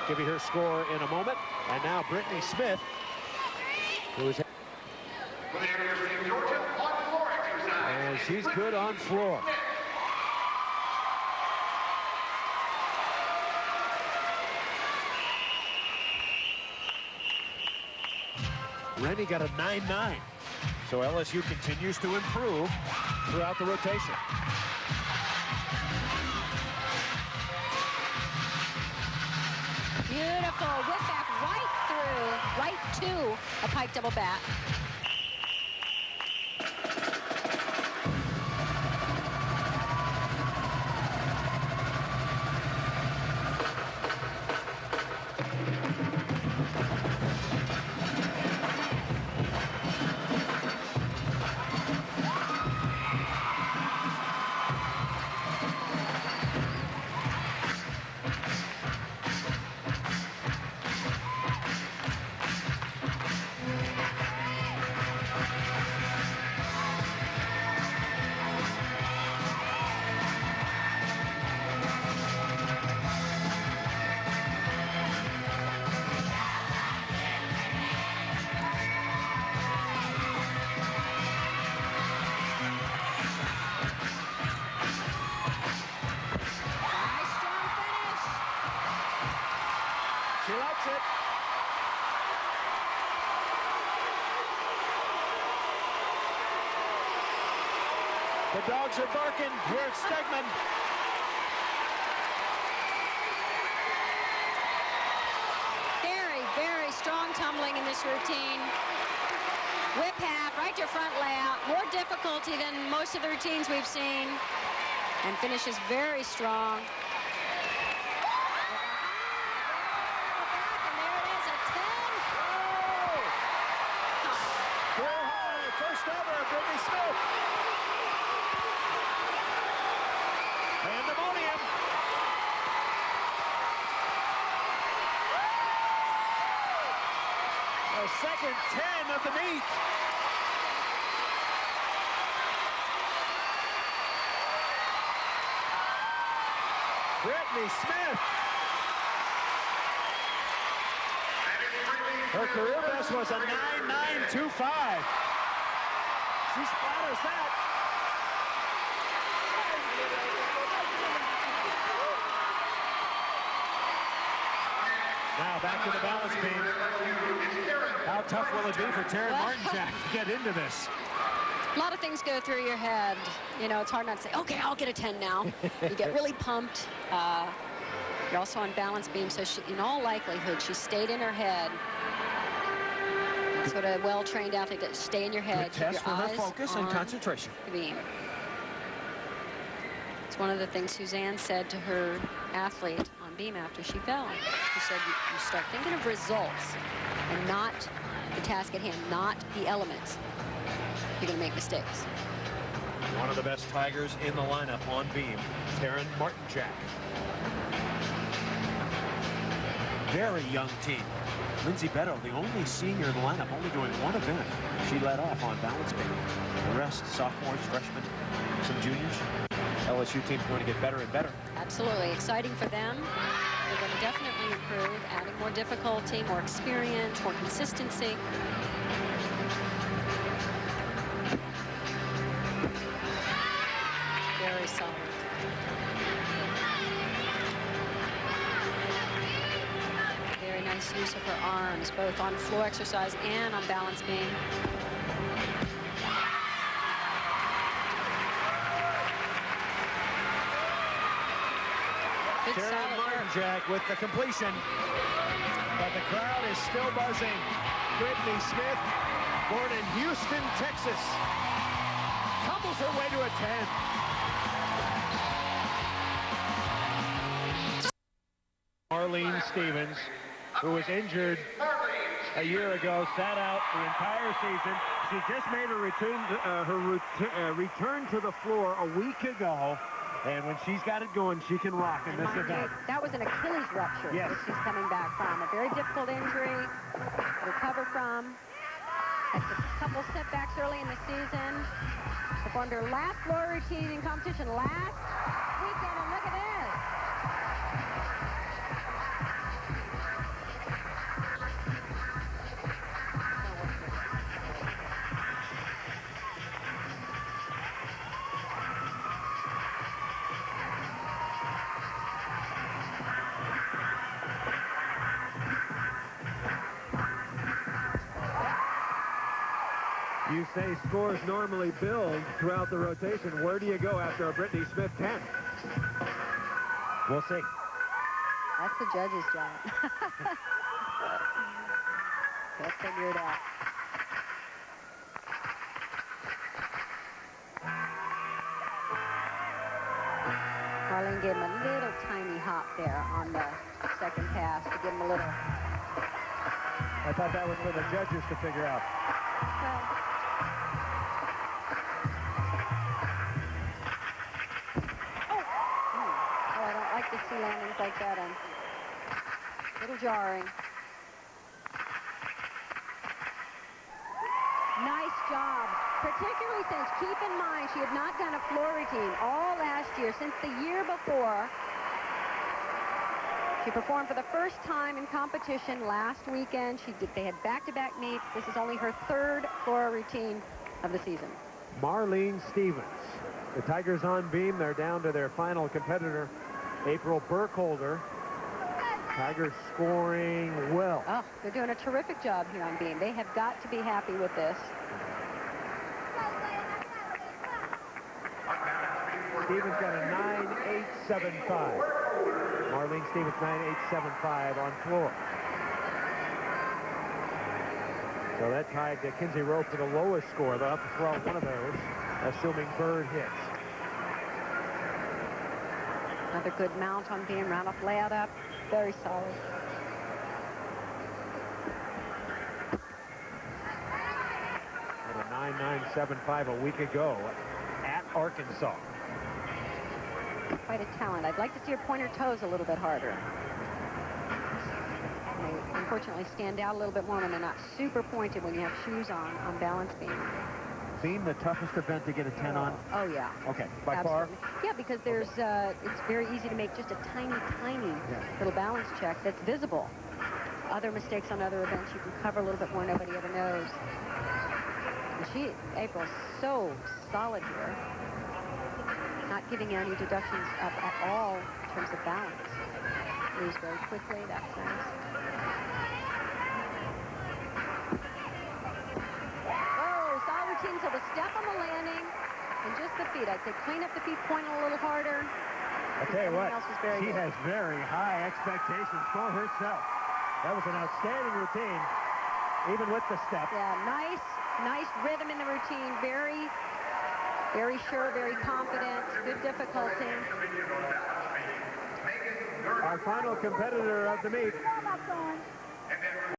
Give you her score in a moment. And now Brittany Smith, who is... And she's good on floor. Rennie got a 9-9. So LSU continues to improve throughout the rotation. Beautiful whip back right through, right to a pike double back. She likes it. The dogs are barking here at Stegman. Very, very strong tumbling in this routine. Whip half, right to front layout. More difficulty than most of the routines we've seen. And finishes very strong. Pandemonium. The second 10 of the meet. Brittany Smith. Her career best was a 9.925. She splatters that. Now back to the balance beam. How tough will it be for Terin Martinjak to get into this? A lot of things go through your head. You know, it's hard not to say, okay, I'll get a 10 now. You get really pumped. You're also on balance beam, so she, in all likelihood, she stayed in her head. That's what a well-trained athlete does, stay in your head. Good test for her focus and concentration. The beam. It's one of the things Suzanne said to her athlete on beam after she fell. She said, you start thinking of results and not the task at hand, not the elements. You're going to make mistakes. One of the best Tigers in the lineup on beam, Terin Martinjak. Very young team. Lindsay Beto, the only senior in the lineup, only doing one event. She led off on balance beam. The rest, sophomores, freshmen, some juniors. LSU team's going to get better and better. Absolutely. Exciting for them. They're going to definitely improve, adding more difficulty, more experience, more consistency. Very solid. Very nice use of her arms, both on floor exercise and on balance beam. Terin Martinjak with the completion, but the crowd is still buzzing. Brittany Smith, born in Houston, Texas, tumbles her way to a 10. Marline Stevens, who was injured a year ago, sat out the entire season. She just made her return to the floor a week ago. And when she's got it going, she can rock in this event. That was an Achilles rupture that she's coming back from. A very difficult injury to recover from. Had a couple setbacks early in the season. Performed her last floor routine in competition last weekend, and look at this. You say scores normally build throughout the rotation. Where do you go after a Brittany Smith 10? We'll see. That's the judge's job. They'll figure it out. Marline gave him a little tiny hop there on the second pass to give him a little. I thought that was for the judges to figure out. Well, oh, I don't like to see landings like that. A little jarring. Nice job, particularly since, keep in mind, she had not done a floor routine all last year. Since the year before, she performed for the first time in competition last weekend. They had back-to-back meets. This is only her third floor routine of the season. Marline Stevens. The Tigers on beam. They're down to their final competitor, April Burkholder. Tigers scoring well. Oh, they're doing a terrific job here on beam. They have got to be happy with this. Stevens got a 9.875. Marline Stevens 9.875 on floor. So that tied Kinsey Rowe for the lowest score. They'll have to throw out one of those, assuming Bird hits. Another good mount on beam. Round off layout up. Very solid. At a 9.975 a week ago at Arkansas. Quite a talent. I'd like to see her point her toes a little bit harder. They unfortunately stand out a little bit more when they're not super pointed when you have shoes on balance beam. Beam the toughest event to get a 10 on? Oh, yeah. Okay, by Absolutely. far? Yeah, because there's it's very easy to make just a tiny little balance check that's visible. Other mistakes on other events you can cover a little bit more, nobody ever knows. And April's so solid here. Not giving any deductions up at all in terms of balance. Moves very quickly, that's nice. Oh, solid routine, so the step on the landing and just the feet. I'd say clean up the feet, point a little harder. I tell you what, she good. has very high expectations for herself. That was an outstanding routine, even with the step. Yeah, nice rhythm in the routine. Very sure, very confident, good difficulty. Our final competitor of the meet.